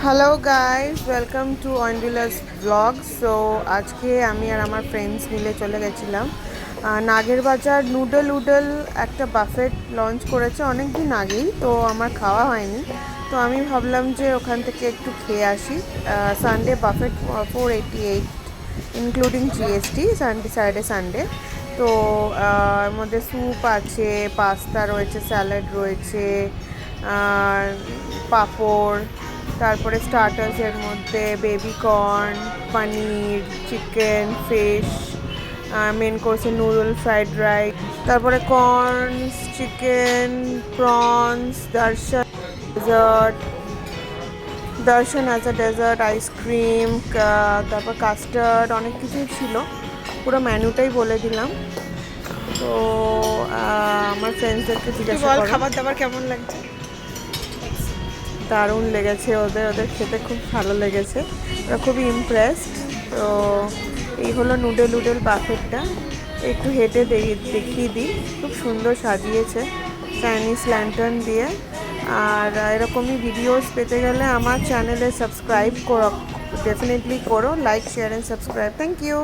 Hello guys, welcome to অয়েন্ডিলাস blog. So আজকে আমি আর আমার ফ্রেন্ডস মিলে চলে গেছিলাম নাগের বাজার। নুডল একটা বাফেট লঞ্চ করেছে অনেক দিন আগেই, তো আমার খাওয়া হয়নি। তো আমি ভাবলাম যে ওখান থেকে একটু খেয়ে আসি। Sunday buffet 488 including GST, Saturday Sunday. তো এর মধ্যে স্যুপ আছে, পাস্তা রয়েছে, স্যালাড রয়েছে, পাঁপড়, তারপরে স্টার্টার্সের মধ্যে বেবি কর্ন, পনির, চিকেন, ফিশ, মেন কোর্সে নুডল, ফ্রাইড রাইস, তারপরে কর্নস, চিকেন, প্রনস, দর্শন অ্যাজ আ ডেজার্ট, আইসক্রিম, তারপর কাস্টার্ড, অনেক কিছুই ছিল। পুরো মেনুটাই বলে দিলাম। তো আমার ফ্রেন্ডসদেরকে জিজ্ঞাসা করো খাবার দাবার কেমন লাগছে। দারুণ লেগেছে, ওদের খেতে খুব ভালো লেগেছে, ওরা খুবই ইমপ্রেসড। তো এই হলো নুডল বাফেটটা। একটু হেঁটে দেখিয়ে দিই, খুব সুন্দর সাজিয়েছে চাইনিজ ল্যান্টার্ন দিয়ে। আর এরকমই ভিডিওস পেতে গেলে আমার চ্যানেলে সাবস্ক্রাইব করো, ডেফিনেটলি করো, like, share and subscribe. Thank you.